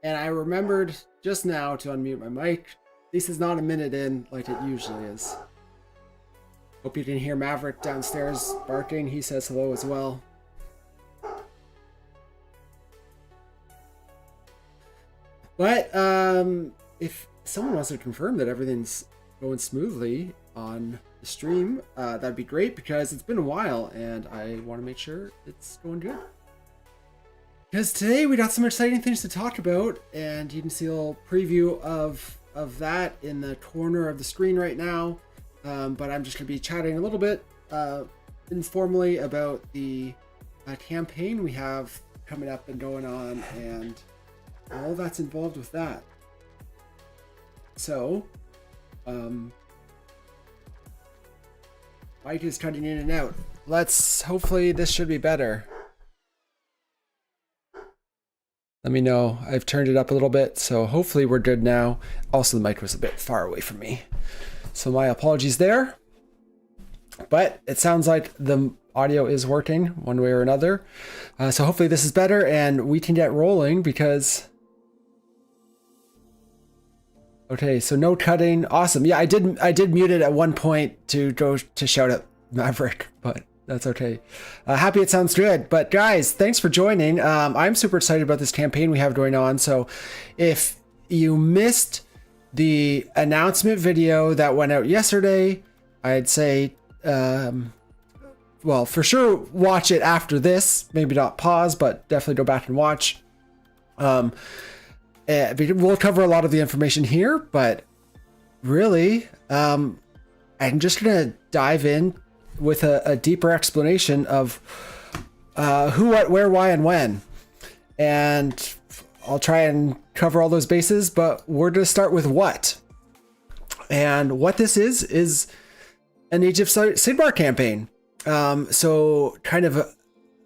And I remembered just now to unmute my mic. This is not a minute in like it usually is. Hope you can hear Maverick downstairs barking. He says hello as well. But if someone wants to confirm that everything's going smoothly on the stream, that'd be great, because it's been a while and I want to make sure it's going good. Because today we got some exciting things to talk about, and you can see a little preview of that in the corner of the screen right now. But I'm just going to be chatting a little bit informally about the campaign we have coming up and going on, and all that's involved with that. So, mic is cutting in and out. Hopefully this should be better. Let me know. I've turned it up a little bit, so hopefully we're good now. Also, the mic was a bit far away from me, so my apologies there. But it sounds like the audio is working one way or another. So hopefully this is better and we can get rolling, because... Okay, so no cutting. Awesome. Yeah, I did mute it at one point to go to shout at Maverick, but that's okay. Happy it sounds good. But guys, thanks for joining. I'm super excited about this campaign we have going on. So if you missed the announcement video that went out yesterday, I'd say, well, for sure watch it after this. Maybe not pause, but definitely go back and watch. We'll cover a lot of the information here, but really, I'm just gonna dive in with a deeper explanation of who, what, where, why, and when. And I'll try and cover all those bases, but we're gonna start with what. And what this is an Age of Sigmar campaign. So kind of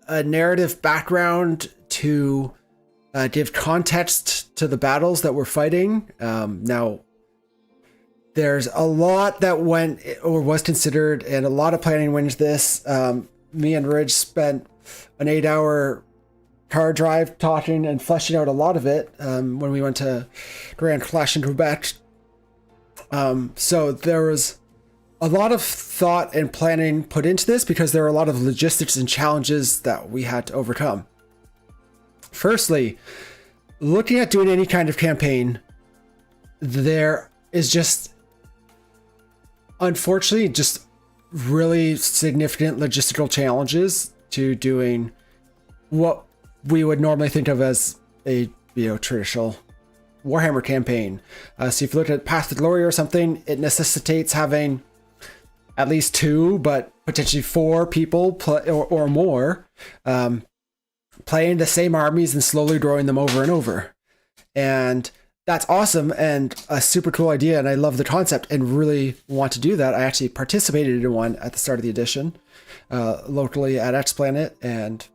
a narrative background to give context to the battles that we're fighting. Now, there's a lot that went or was considered, and a lot of planning went into this. Me and Ridge spent an 8-hour car drive talking and fleshing out a lot of it when we went to Grand Clash in Quebec. So there was a lot of thought and planning put into this, because there are a lot of logistics and challenges that we had to overcome. Firstly, looking at doing any kind of campaign, there is just, unfortunately, just really significant logistical challenges to doing what we would normally think of as a traditional Warhammer campaign. So if you look at Path to Glory or something, it necessitates having at least 2, but potentially 4 people or more playing the same armies and slowly growing them over and over. And that's awesome and a super cool idea, and I love the concept and really want to do that. I actually participated in one at the start of the edition locally at X Planet, and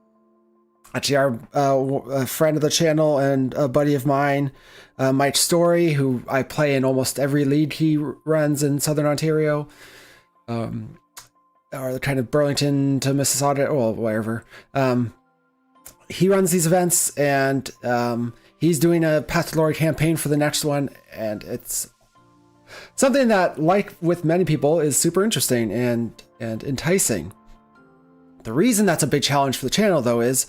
actually a friend of the channel and a buddy of mine, Mike Story, who I play in almost every league he runs in Southern Ontario, or the kind of Burlington to Mississauga, well, wherever. He runs these events, and he's doing a Path to Glory campaign for the next one, and it's something that, like with many people, is super interesting and enticing. The reason that's a big challenge for the channel, though, is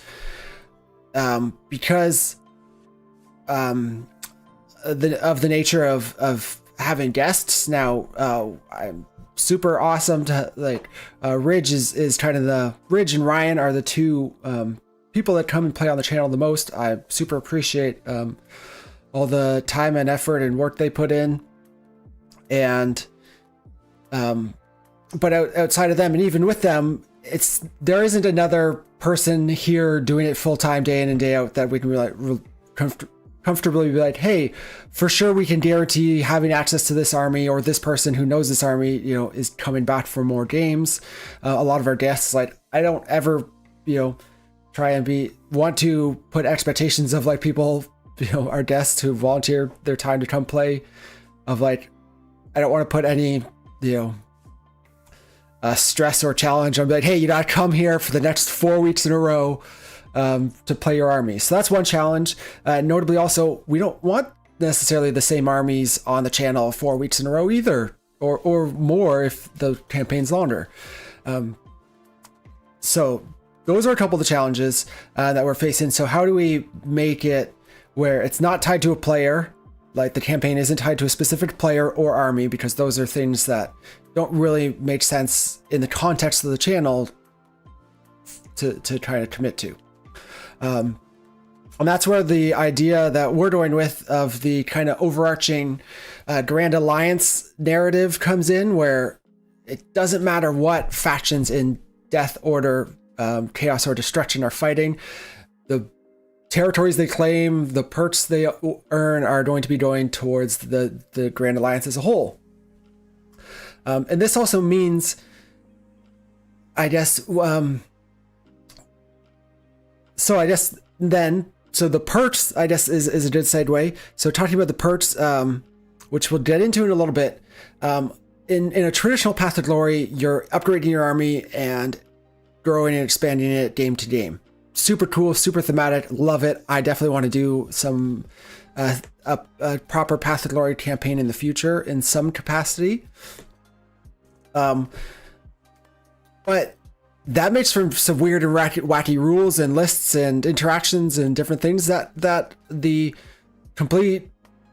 because of the nature of having guests. Now, I'm super awesome to Ridge is kind of Ridge and Ryan are the two people that come and play on the channel the most. I super appreciate all the time and effort and work they put in. And but outside of them, and even with them, there isn't another person here doing it full time, day in and day out, that we can be like comfortably be like, hey, for sure we can guarantee having access to this army, or this person who knows this army, is coming back for more games. A lot of our guests, like, I don't ever, try and want to put expectations of like people, our guests who volunteer their time to come play, of like, I don't want to put any, stress or challenge. I'm like, hey, you gotta come here for the next 4 weeks in a row to play your army. So that's one challenge. Notably also, we don't want necessarily the same armies on the channel 4 weeks in a row either, or more if the campaign's longer. So those are a couple of the challenges that we're facing. So how do we make it where it's not tied to a player? Like, the campaign isn't tied to a specific player or army, because those are things that don't really make sense in the context of the channel to try to commit to. And that's where the idea that we're going with of the kind of overarching Grand Alliance narrative comes in, where it doesn't matter what factions in Death, Order, Chaos, or Destruction are fighting. The territories they claim, the perks they earn, are going to be going towards the Grand Alliance as a whole. And this also means, I guess, so the perks, I guess, is a good segue. So talking about the perks, which we'll get into in a little bit, in a traditional Path to Glory, you're upgrading your army and growing and expanding it game to game. Super cool, super thematic, love it. I definitely want to do some a proper Path to Glory campaign in the future in some capacity. But that makes for some weird and wacky rules and lists and interactions and different things that the complete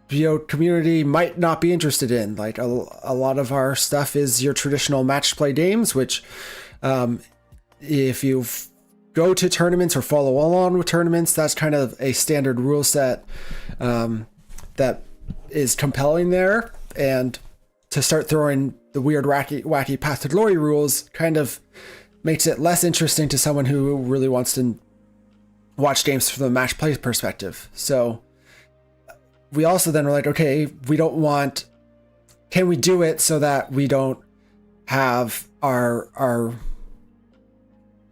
community might not be interested in. Like, a lot of our stuff is your traditional match play games, which if you go to tournaments or follow along with tournaments, that's kind of a standard rule set that is compelling there. And to start throwing the weird, wacky Path to Glory rules kind of makes it less interesting to someone who really wants to watch games from the match play perspective. So we also then were like, okay, can we do it so that we don't have our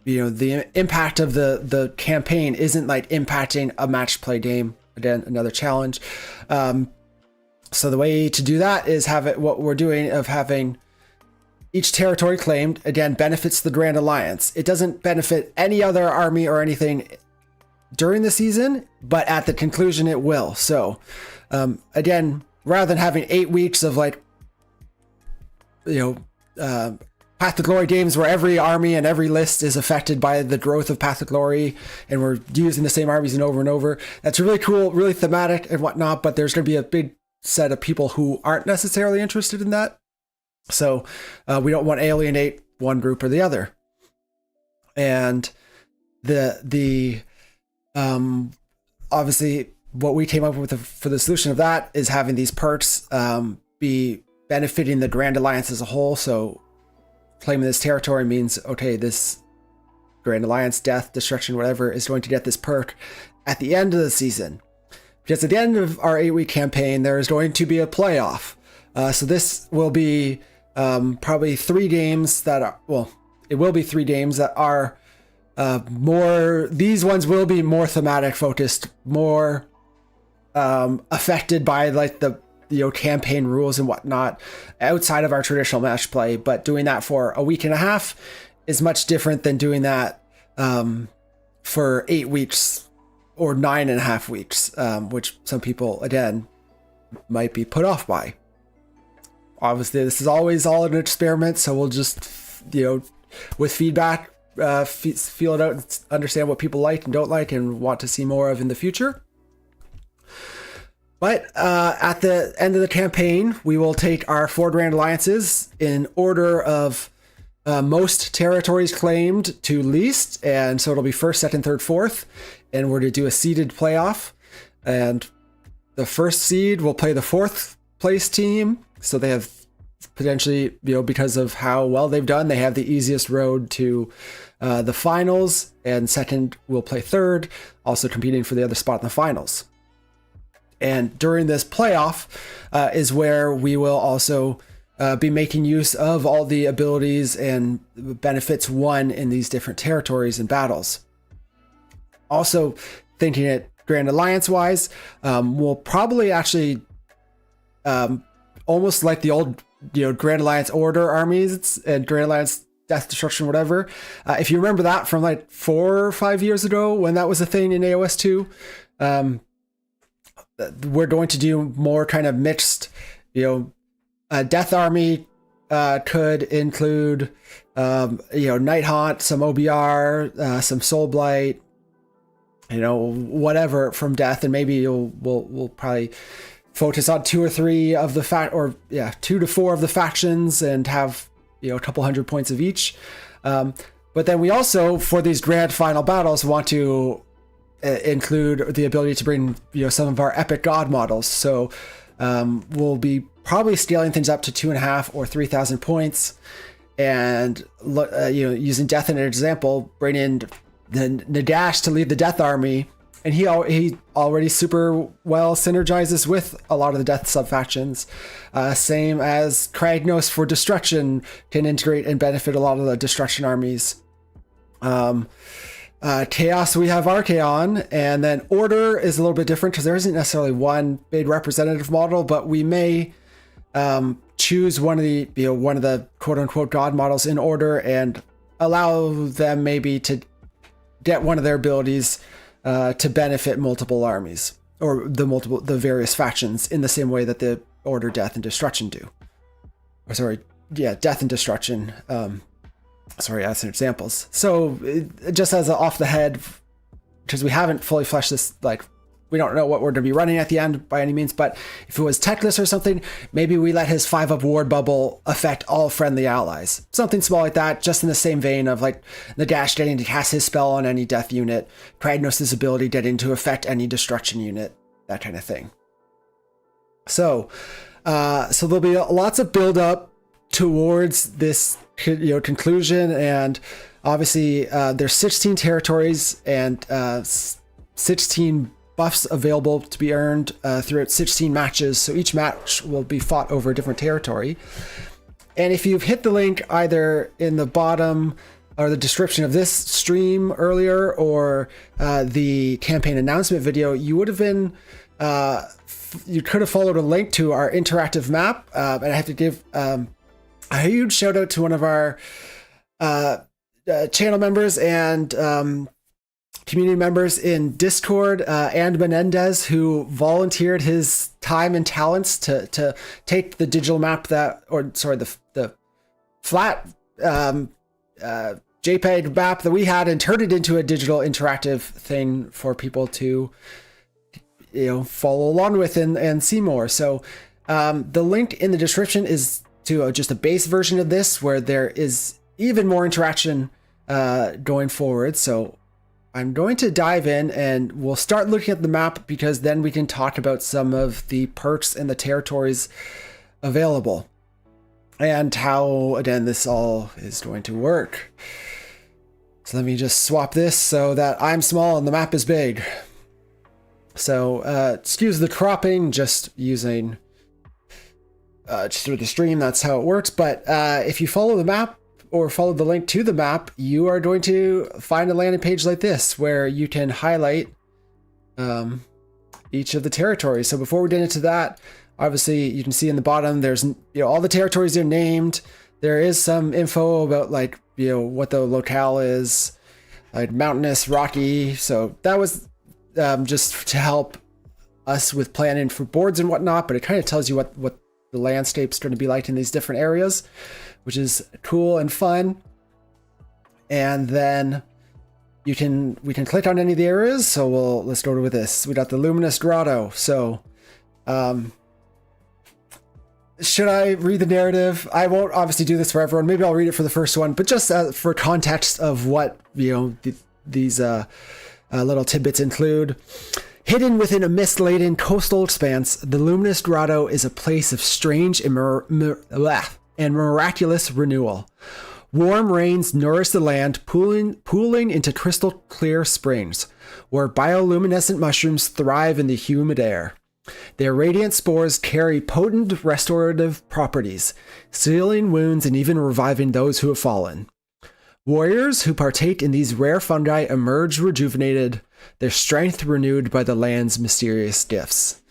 the impact of the campaign isn't like impacting a match play game. Again, another challenge. So the way to do that is what we're doing of having each territory claimed, again, benefits the Grand Alliance. It doesn't benefit any other army or anything during the season, but at the conclusion it will. So again, rather than having 8 weeks of like, Path to Glory games where every army and every list is affected by the growth of Path to Glory, and we're using the same armies and over, that's really cool, really thematic and whatnot, but there's going to be a big set of people who aren't necessarily interested in that. So we don't want to alienate one group or the other. And the obviously what we came up with for the solution of that is having these perks be benefiting the Grand Alliance as a whole. So claiming this territory means, okay, this Grand Alliance, Death, Destruction, whatever, is going to get this perk at the end of the season. Because at the end of our 8-week campaign, there is going to be a playoff. So this will be probably 3 games that are, it will be 3 games that are these ones will be more thematic focused, more affected by like the campaign rules and whatnot outside of our traditional match play. But doing that for a week and a half is much different than doing that for 8 weeks or 9.5 weeks, which some people again might be put off by. Obviously, this is always all an experiment, so we'll just with feedback feel it out and understand what people like and don't like and want to see more of in the future. But at the end of the campaign, we will take our 4 Grand Alliances in order of most territories claimed to least, and so it'll be first, second, third, fourth, and we're to do a seeded playoff, and the first seed will play the fourth place team, so they have potentially, because of how well they've done, they have the easiest road to the finals, and second will play third, also competing for the other spot in the finals. And during this playoff is where we will also be making use of all the abilities and benefits won in these different territories and battles. Also, thinking it Grand Alliance wise, we'll probably actually almost like the old Grand Alliance Order armies and Grand Alliance Death, Destruction, whatever. If you remember that from like 4 or 5 years ago when that was a thing in AOS 2, we're going to do more kind of mixed, Death Army could include, Night Haunt, some OBR, some Soul Blight, whatever from Death, and maybe we'll probably focus on 2 or 3 of the 2 to 4 of the factions and have a couple hundred points of each. But then we also, for these grand final battles, want to include the ability to bring some of our epic god models. So we'll be probably scaling things up to 2,500 or 3,000 points, and using Death in an example, bring in the Nagash to lead the Death Army, and he already super well synergizes with a lot of the Death sub-factions. Same as Kragnos for Destruction can integrate and benefit a lot of the Destruction armies. Chaos, we have Archaon, and then Order is a little bit different because there isn't necessarily one big representative model, but we may choose one of the quote-unquote god models in Order and allow them maybe to get one of their abilities to benefit multiple armies or the various factions in the same way that the Order, Death, and Destruction do. Death and Destruction. As some examples. So just as an off the head, because we haven't fully fleshed this, we don't know what we're going to be running at the end by any means, but if it was Techless or something, maybe we let his 5-up ward bubble affect all friendly allies. Something small like that, just in the same vein of Nagash getting to cast his spell on any death unit, Kragnos' ability getting to affect any destruction unit, that kind of thing. So there'll be lots of build up towards this conclusion, and obviously there's 16 territories and 16 buffs available to be earned throughout 16 matches, so each match will be fought over a different territory. And if you've hit the link either in the bottom or the description of this stream earlier or the campaign announcement video, you would have been you could have followed a link to our interactive map, and I have to give a huge shout out to one of our channel members and community members in Discord, and Menendez, who volunteered his time and talents to take the digital map the flat JPEG map that we had and turn it into a digital interactive thing for people to follow along with and see more. So the link in the description is to just a base version of this, where there is even more interaction going forward. So I'm going to dive in and we'll start looking at the map, because then we can talk about some of the perks and the territories available and how, again, this all is going to work. So let me just swap this so that I'm small and the map is big. So excuse the cropping, just using just through the stream, that's how it works. But if you follow the map or follow the link to the map, you are going to find a landing page like this where you can highlight each of the territories. So before we get into that, obviously you can see in the bottom there's all the territories are named. There is some info about what the locale is, like mountainous, rocky. So that was just to help us with planning for boards and whatnot, but it kind of tells you what the landscape's going to be like in these different areas, which is cool and fun. And then we can click on any of the areas. So let's go with this. We got the Luminous Grotto. So should I read the narrative? I won't obviously do this for everyone. Maybe I'll read it for the first one, but just for context of what, these little tidbits include. Hidden within a mist-laden coastal expanse, the luminous grotto is a place of strange and miraculous renewal. Warm rains nourish the land, pooling into crystal clear springs, where bioluminescent mushrooms thrive in the humid air. Their radiant spores carry potent restorative properties, sealing wounds and even reviving those who have fallen. Warriors who partake in these rare fungi emerge rejuvenated, their strength renewed by the land's mysterious gifts.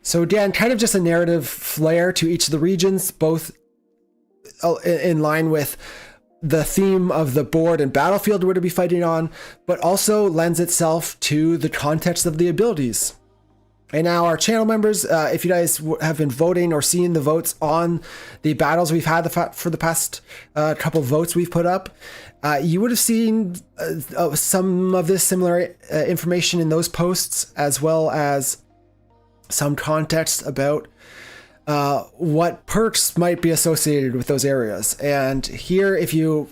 So again, kind of just a narrative flair to each of the regions, both in line with the theme of the board and battlefield we're to be fighting on, but also lends itself to the context of the abilities. And now our channel members, if you guys have been voting or seeing the votes on the battles we've had for the past couple of votes we've put up, you would have seen some of this similar information in those posts, as well as some context about what perks might be associated with those areas. And here, if you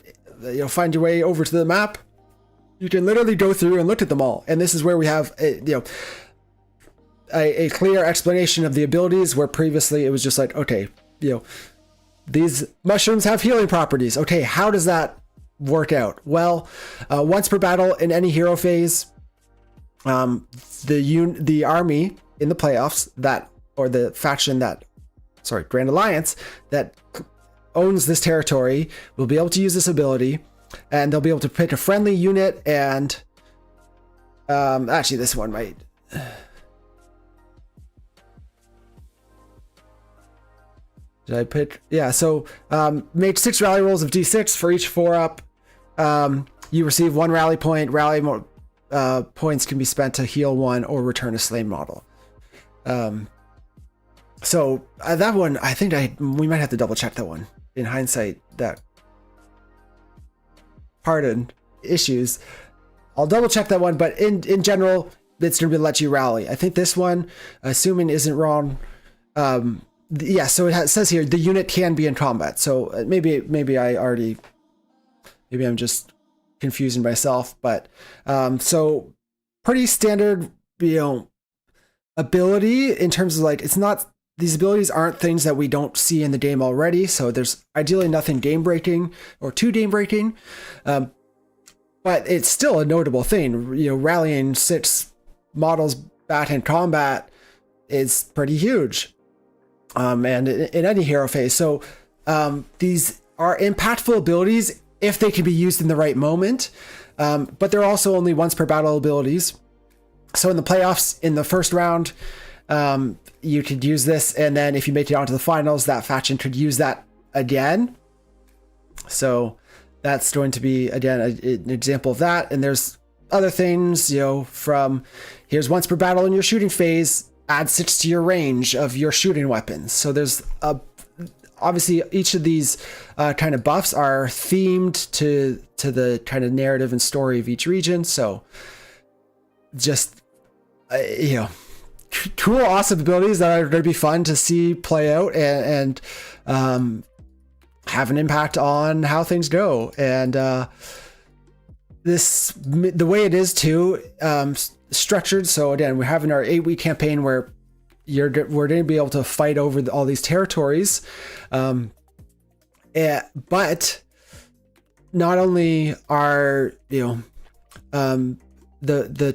find your way over to the map, you can literally go through and look at them all. And this is where we have a clear explanation of the abilities, where previously it was just like, okay, these mushrooms have healing properties. Okay, how does that work out? Well, once per battle in any hero phase, the army in the playoffs or the faction Grand Alliance that owns this territory will be able to use this ability, and they'll be able to pick a friendly unit. And actually, this one might. Did I pick? Yeah, so make 6 rally rolls of d6 for each 4-up. You receive 1 rally point. Rally points can be spent to heal 1 or return a slain model. So that one, I think we might have to double check that one. In hindsight, that pardon issues. I'll double check that one, but in general, it's going to let you rally. I think this one, assuming isn't wrong, yeah, so it says here the unit can be in combat. So maybe I'm just confusing myself, but so pretty standard, ability in terms of like, it's not, these abilities aren't things that we don't see in the game already. So there's ideally nothing game breaking or too game breaking, but it's still a notable thing. Rallying 6 models back in combat is pretty huge. And in any hero phase. So these are impactful abilities if they can be used in the right moment, but they're also only once per battle abilities. So in the playoffs, in the first round, you could use this, and then if you make it onto the finals, that faction could use that again. So that's going to be, again, an example of that. And there's other things, from here's once per battle in your shooting phase, add 6 to your range of your shooting weapons. So there's obviously each of these kind of buffs are themed to the kind of narrative and story of each region. So just cool, awesome abilities that are going to be fun to see play out and have an impact on how things go. And the way it is too, structured. So again, we're having our 8-week campaign where we're going to be able to fight over all these territories. But not only are, the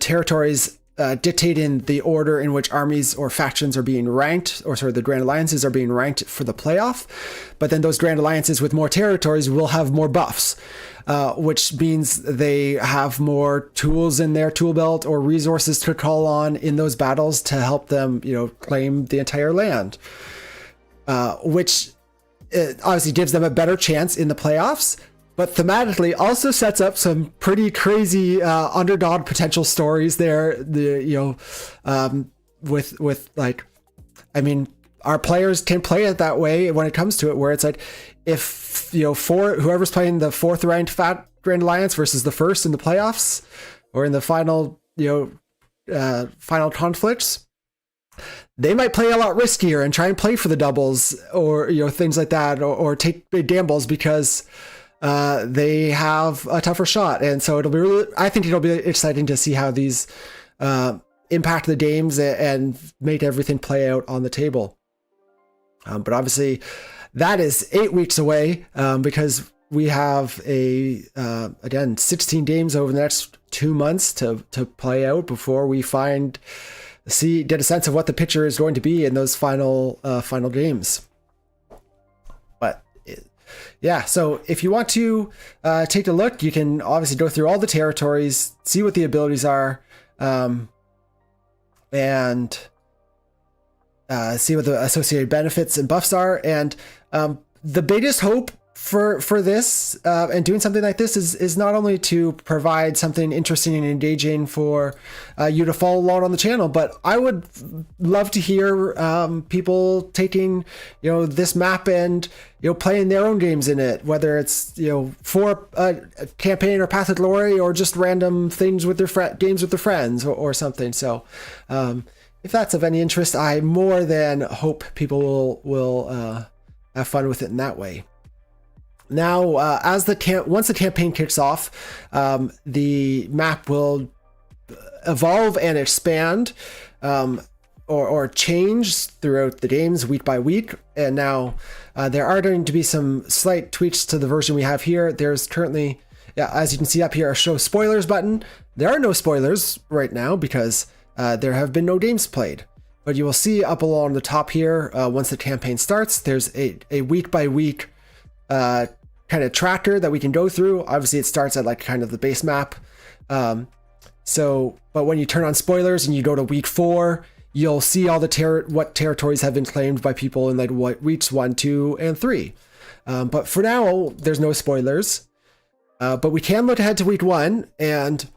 territories dictating the order in which armies or factions are being ranked, or the Grand Alliances are being ranked for the playoff, but then those Grand Alliances with more territories will have more buffs, which means they have more tools in their tool belt or resources to call on in those battles to help them, claim the entire land, which obviously gives them a better chance in the playoffs, but thematically also sets up some pretty crazy underdog potential stories there. With like, I mean, our players can play it that way when it comes to it, where it's like, if whoever's playing the 4th ranked Grand Alliance versus the 1st in the playoffs or in the final final conflicts, they might play a lot riskier and try and play for the doubles or, things like that, or take big gambles because they have a tougher shot. And so I think it'll be exciting to see how these impact the games and make everything play out on the table. But obviously that is 8 weeks away, because we have again, 16 games over the next 2 months to play out before we get a sense of what the picture is going to be in those final games. But yeah, so if you want to take a look, you can obviously go through all the territories, see what the abilities are, and see what the associated benefits and buffs are. And the biggest hope for this and doing something like this is not only to provide something interesting and engaging for you to follow along on the channel, but I would love to hear people taking this map and playing their own games in it, whether it's for a campaign or Path of Glory or just random things with their games with their friends or something. So if that's of any interest, I more than hope people will have fun with it in that way. Now, once the campaign kicks off, the map will evolve and expand or change throughout the games week by week. And now there are going to be some slight tweaks to the version we have here. There's currently, as you can see up here, a show spoilers button. There are no spoilers right now because there have been no games played. But you will see up along the top here, once the campaign starts, there's a week by week kind of tracker that we can go through. Obviously it starts at like kind of the base map. But when you turn on spoilers and you go to week 4, you'll see all the what territories have been claimed by people in like what weeks 1, 2, and 3. But for now, there's no spoilers. But we can look ahead to week 1, and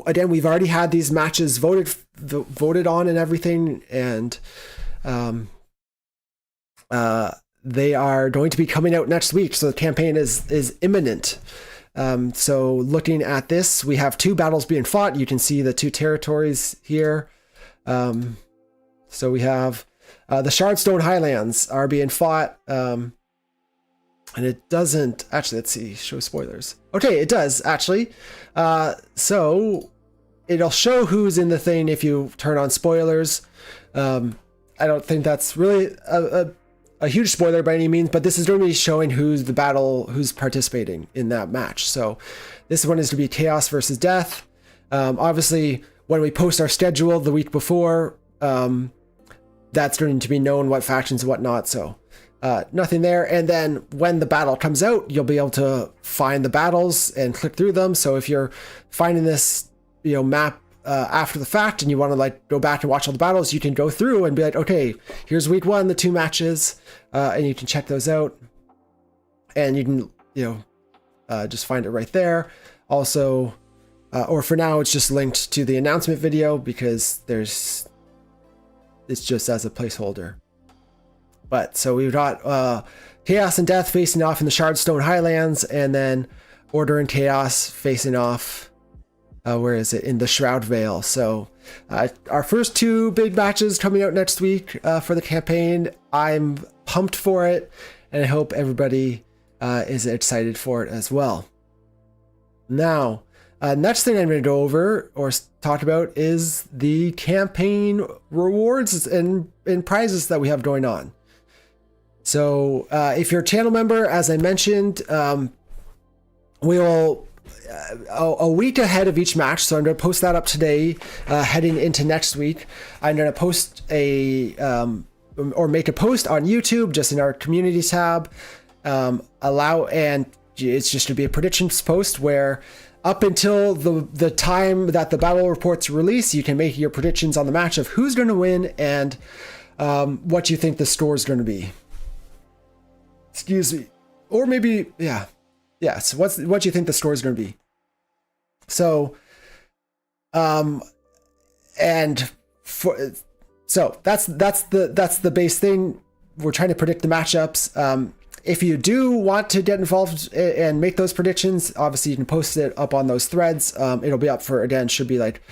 again, we've already had these matches voted on and everything, and they are going to be coming out next week, so the campaign is imminent. So looking at this, we have 2 battles being fought. You can see the 2 territories here. So we have the Shardstone Highlands are being fought, and it doesn't actually, let's see, show spoilers. Okay, it does actually. So it'll show who's in the thing if you turn on spoilers. I don't think that's really a huge spoiler by any means, but this is going to be showing who's participating in that match. So this one is to be Chaos versus Death. Obviously, when we post our schedule the week before, that's going to be known what factions and whatnot. So nothing there. And then when the battle comes out, you'll be able to find the battles and click through them. So if you're finding this map after the fact and you want to like go back and watch all the battles, you can go through and be like, okay, here's week 1, the 2 matches, and you can check those out, and you can just find it right there. Also, or for now, it's just linked to the announcement video because it's just as a placeholder. But so we've got Chaos and Death facing off in the Shardstone Highlands, and then Order and Chaos facing off where is it, in the Shroud Vale. So our first 2 big matches coming out next week for the campaign. I'm pumped for it, and I hope everybody is excited for it as well. Now, next thing I'm going to go over or talk about is the campaign rewards and prizes that we have going on. So if you're a channel member, as I mentioned, we will a week ahead of each match. So I'm going to post that up today, heading into next week. I'm going to post or make a post on YouTube, just in our community tab. And it's just to be a predictions post where up until the time that the battle reports release, you can make your predictions on the match of who's going to win and what you think the score is going to be. Excuse me. Or maybe, yeah. Yes, what you think the score is going to be. So, that's the base thing. We're trying to predict the matchups. If you do want to get involved and make those predictions, obviously you can post it up on those threads. It'll be up for, again, should be like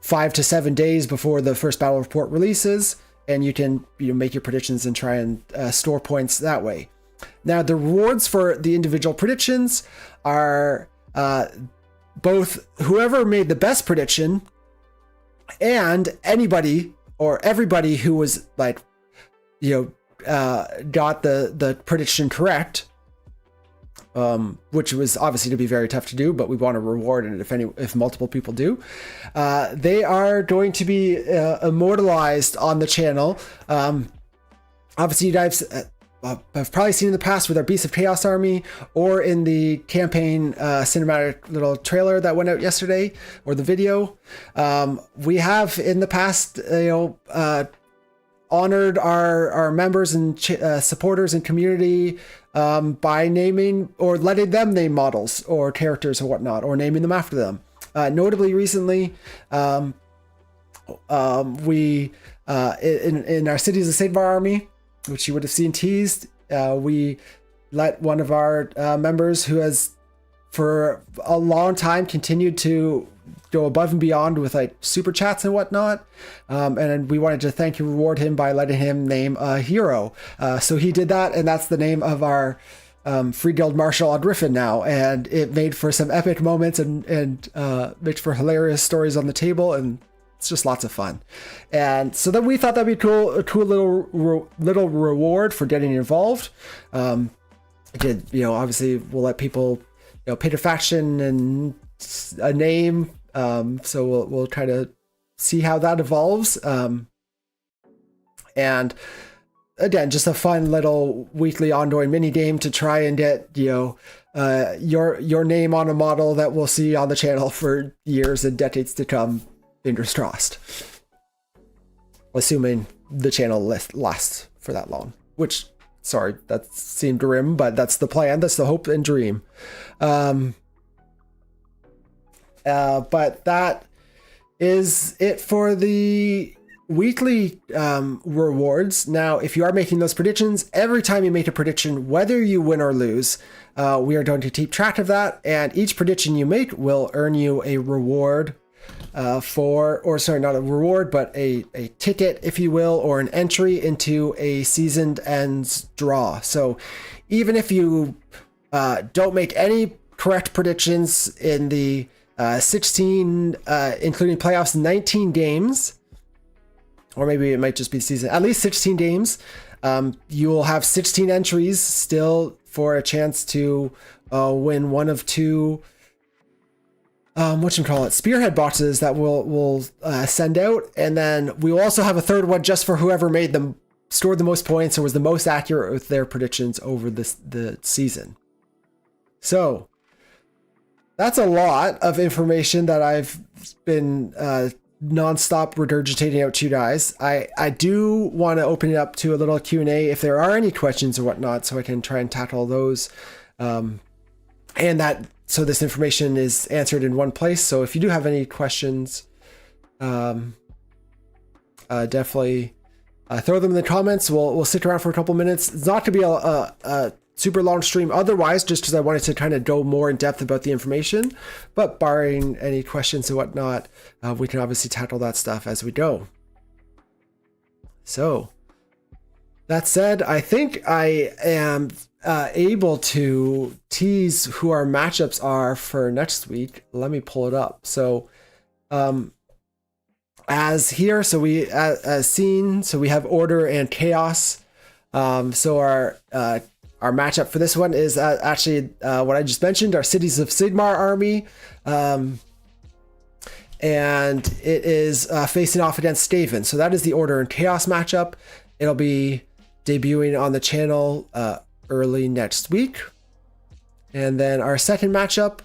5 to 7 days before the first battle report releases, and you can make your predictions and try and store points that way. Now, the rewards for the individual predictions are both whoever made the best prediction and anybody or everybody who was like, got the prediction correct, which was obviously to be very tough to do, but we want to reward it if multiple people do. They are going to be immortalized on the channel. Obviously, you guys have probably seen in the past with our Beasts of Chaos army, or in the campaign cinematic little trailer that went out yesterday, or the video. We have in the past, honored our members and supporters and community by naming or letting them name models or characters or whatnot, or naming them after them. Notably recently, we in our Cities of Sigmar army, which you would have seen teased, we let one of our members who has for a long time continued to go above and beyond with like super chats and whatnot, and we wanted to thank and reward him by letting him name a hero. So he did that, and that's the name of our Free Guild Marshal Griffin now, and it made for some epic moments and made for hilarious stories on the table, and it's just lots of fun. And so then we thought that'd be a cool little reward for getting involved. Obviously we'll let people pick a faction and a name. So we'll try to see how that evolves. And again, just a fun little weekly ongoing mini game to try and get your name on a model that we'll see on the channel for years and decades to come. Fingers crossed. Assuming the channel lasts for that long, which, sorry, that seemed grim, but that's the plan. That's the hope and dream. But that is it for the weekly rewards. Now, if you are making those predictions, every time you make a prediction, whether you win or lose, we are going to keep track of that. And each prediction you make will earn you a reward not a reward, but a ticket, if you will, or an entry into a seasoned ends draw. So even if you don't make any correct predictions in the 16, including playoffs, 19 games, or maybe it might just be season, at least 16 games, you will have 16 entries still for a chance to win one of two spearhead boxes that we'll send out, and then we will also have a third one just for whoever scored the most points or was the most accurate with their predictions over the season. So that's a lot of information that I've been nonstop regurgitating out to you guys. I do want to open it up to a little Q&A if there are any questions or whatnot, so I can try and tackle those. So this information is answered in one place. So if you do have any questions, definitely throw them in the comments. We'll stick around for a couple minutes. It's not going to be a super long stream otherwise, just because I wanted to kind of go more in depth about the information. But barring any questions and whatnot, we can obviously tackle that stuff as we go. So that said, I think I am able to tease who our matchups are for next week. Let me pull it up. So as here, so we as seen, so we have order and chaos. So our matchup for this one is actually what I just mentioned, our Cities of Sigmar army, and it is facing off against Skaven. So that is the order and chaos matchup. It'll be debuting on the channel early next week. And then our second matchup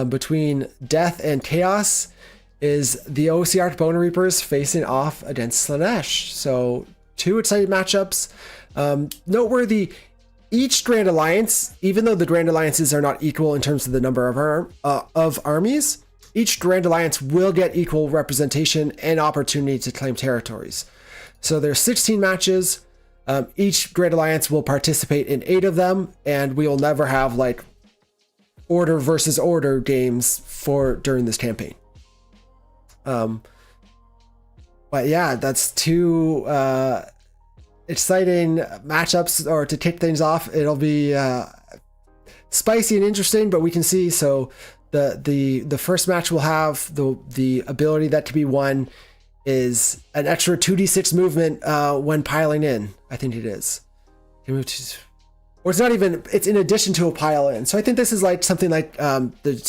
between Death and Chaos is the OC Bone Reapers facing off against Slaanesh. So two exciting matchups. Noteworthy, each Grand Alliance, even though the Grand Alliances are not equal in terms of the number of armies, each Grand Alliance will get equal representation and opportunity to claim territories. So there's 16 matches. Each Grand Alliance will participate in 8 of them, and we will never have like order versus order games during this campaign. But yeah, that's two exciting matchups, or to kick things off. It'll be spicy and interesting, but we can see. So the first match will have the ability that to be won is an extra 2d6 movement when piling in. I think it is. Or it's not even, it's in addition to a pile in. So I think this is like something like the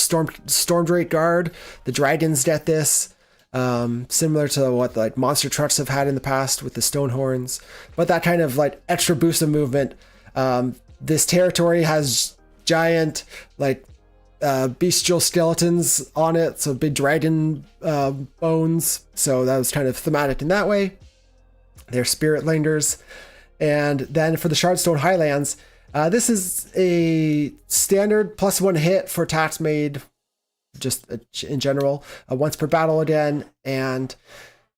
Storm Drake Guard. The dragons get this. Similar to what like monster trucks have had in the past with the stone horns, but that kind of like extra boost of movement. This territory has giant like bestial skeletons on it, so big dragon bones, so that was kind of thematic in that way. They're spirit lingers. And then for the Shardstone Highlands, this is a standard +1 hit for attacks made just in general, once per battle again, and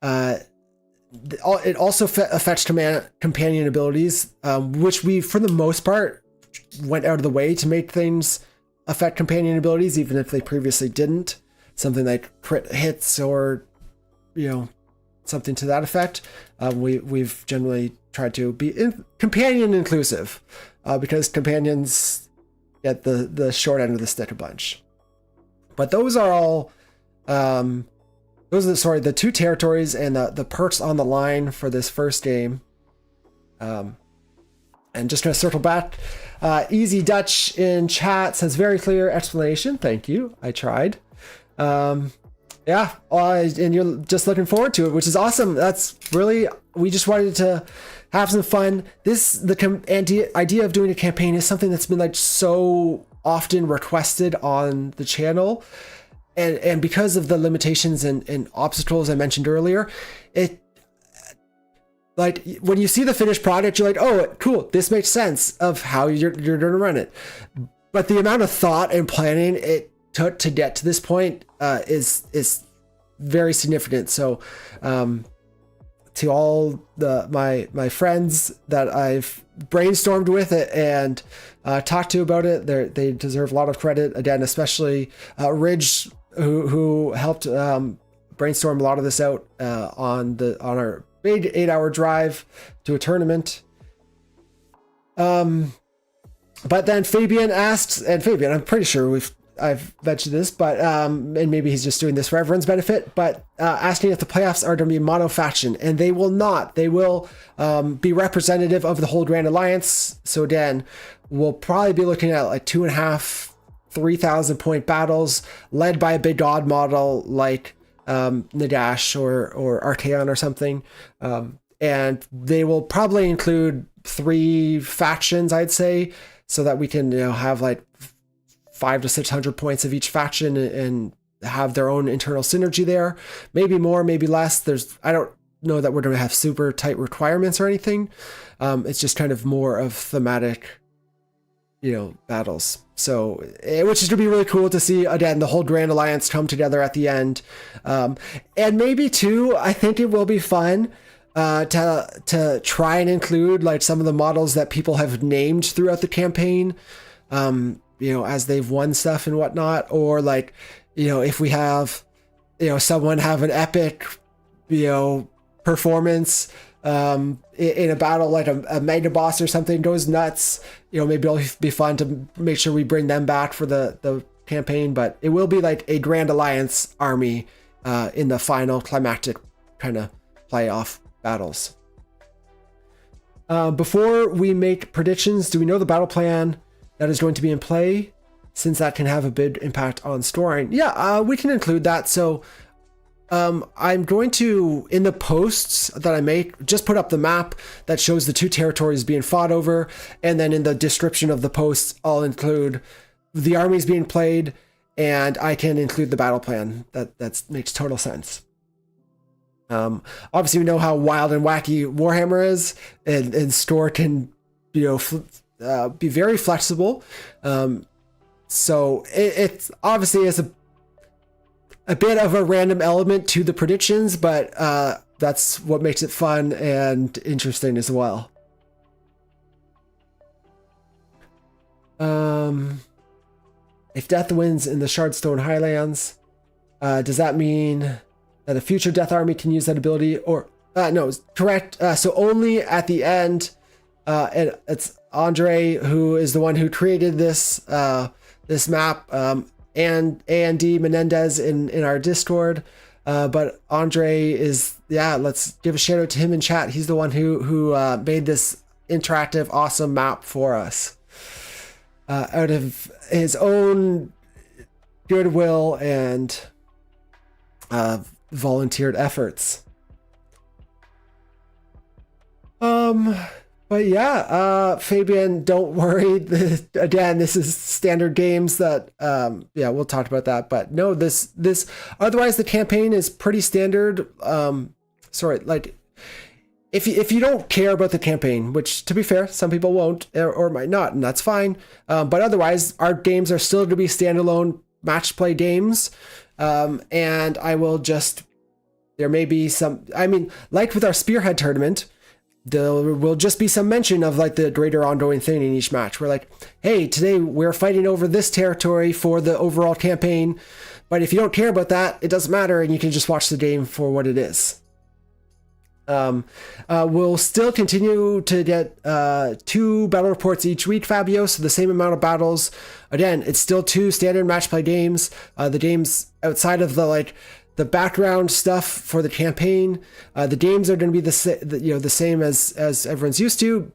it also affects companion abilities, which we, for the most part, went out of the way to make things affect companion abilities, even if they previously didn't. Something like crit hits, or something to that effect. We've generally tried to be companion inclusive, because companions get the short end of the stick a bunch. But those are all, the two territories and the perks on the line for this first game. And just going to circle back. Easy Dutch in chat says very clear explanation. Thank you. I tried. And you're just looking forward to it, which is awesome. That's really, we just wanted to have some fun. The idea of doing a campaign is something that's been like so often requested on the channel, and because of the limitations and obstacles I mentioned earlier, it, like, when you see the finished product, you're like, oh, cool, this makes sense of how you're gonna run it. But the amount of thought and planning it took to get to this point is very significant. So to all my friends that I've brainstormed with it and talked to about it, they deserve a lot of credit. Again, especially Ridge, who helped brainstorm a lot of this out on our big 8-hour drive to a tournament. But then Fabian asks, and Fabian, I'm pretty sure I've mentioned this, but and maybe he's just doing this for everyone's benefit, but asking if the playoffs are going to be mono faction, and they will not. They will be representative of the whole Grand Alliance. So again, we'll probably be looking at like 2,500, 3,000 point battles led by a big god model like Nagash or Archaon or something. And they will probably include 3 factions, I'd say, so that we can have like 500 to 600 points of each faction and have their own internal synergy there. Maybe more, maybe less. I don't know that we're going to have super tight requirements or anything. It's just kind of more of thematic, battles. So, which is going to be really cool to see, again, the whole Grand Alliance come together at the end. And maybe too, I think it will be fun to try and include like some of the models that people have named throughout the campaign, as they've won stuff and whatnot, or like, if we have, someone have an epic, performance in a battle, like a mega boss or something goes nuts, maybe it'll be fun to make sure we bring them back for the campaign. But it will be like a Grand Alliance army in the final climactic kind of playoff battles. Before we make predictions, do we know the battle plan that is going to be in play, since that can have a big impact on scoring? Yeah, we can include that. So I'm going to, in the posts that I make, just put up the map that shows the 2 territories being fought over, and then in the description of the posts, I'll include the armies being played, and I can include the battle plan. That makes total sense. Obviously, we know how wild and wacky Warhammer is, and store can, be very flexible. So it's obviously is a bit of a random element to the predictions, but that's what makes it fun and interesting as well. If Death wins in the Shardstone Highlands, does that mean The future Death Army can use that ability, or no, correct. So only at the end, and it's Andre who is the one who created this this map, and A&D Menendez in our Discord. But Andre is, yeah, let's give a shout out to him in chat. He's the one who made this interactive, awesome map for us out of his own goodwill and volunteered efforts. But yeah, Fabian, don't worry. Again, this is standard games that, yeah, we'll talk about that. But no, this otherwise the campaign is pretty standard. Sorry, like if you don't care about the campaign, which to be fair, some people won't or might not, and that's fine. But otherwise, our games are still to be standalone match play games. And I will just, there may be some, I mean, like with our Spearhead tournament, there will just be some mention of like the greater ongoing thing in each match. We're like, hey, today we're fighting over this territory for the overall campaign. But if you don't care about that, it doesn't matter, and you can just watch the game for what it is. We'll still continue to get 2 battle reports each week, Fabio, so the same amount of battles. Again, it's still 2 standard match play games. The games outside of the background stuff for the campaign, the games are going to be the same as everyone's used to,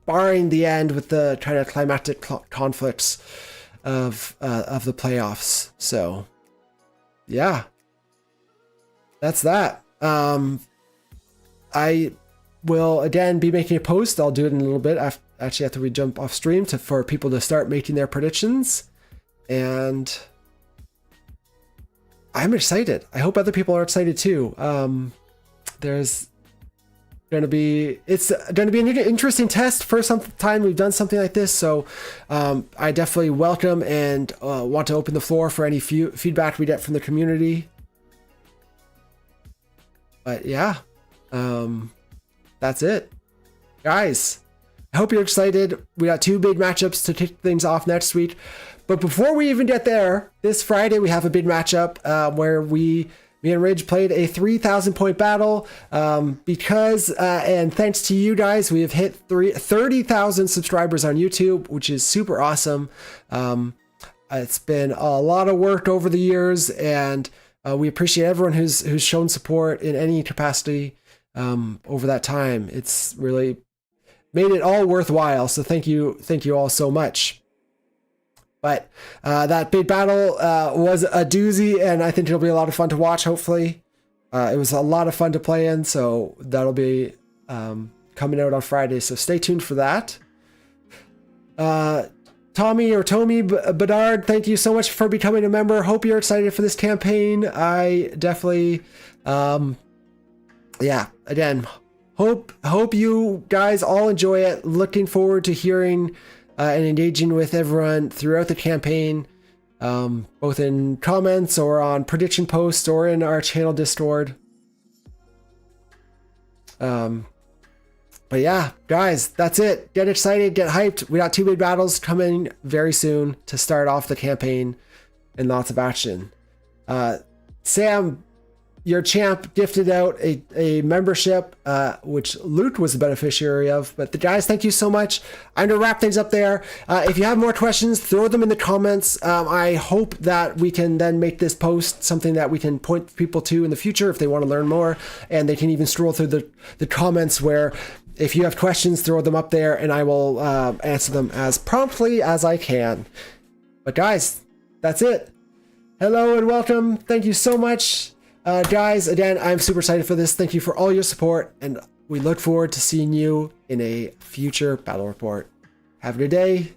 barring the end with the kind of climactic conflicts of the playoffs. So yeah, that's that. I will again be making a post. I'll do it in a little bit after we jump off stream for people to start making their predictions. And I'm excited. I hope other people are excited too. It's going to be an interesting test. First time we've done something like this. So I definitely welcome and want to open the floor for any feedback we get from the community. But yeah. That's it, guys. I hope you're excited. We got 2 big matchups to kick things off next week. But before we even get there, this Friday we have a big matchup where me and Ridge played a 3,000 point battle because, and thanks to you guys, we have hit 30,000 subscribers on YouTube, which is super awesome. It's been a lot of work over the years, and we appreciate everyone who's shown support in any capacity over that time. It's really made it all worthwhile. So thank you all so much. But that big battle was a doozy, and I think it'll be a lot of fun to watch. Hopefully, it was a lot of fun to play in. So that'll be coming out on Friday. So stay tuned for that. Tommy Bedard, thank you so much for becoming a member. Hope you're excited for this campaign. I definitely, yeah, again, hope you guys all enjoy it. Looking forward to hearing and engaging with everyone throughout the campaign, both in comments or on prediction posts or in our channel Discord. But yeah, guys, that's it. Get excited, get hyped. We got 2 big battles coming very soon to start off the campaign and lots of action. Sam, your champ gifted out a membership, which Luke was the beneficiary of. But the guys, thank you so much. I'm going to wrap things up there. If you have more questions, throw them in the comments. I hope that we can then make this post something that we can point people to in the future if they want to learn more. And they can even scroll through the comments where if you have questions, throw them up there and I will answer them as promptly as I can. But guys, that's it. Hello and welcome. Thank you so much. Guys, again, I'm super excited for this. Thank you for all your support, and we look forward to seeing you in a future battle report. Have a good day.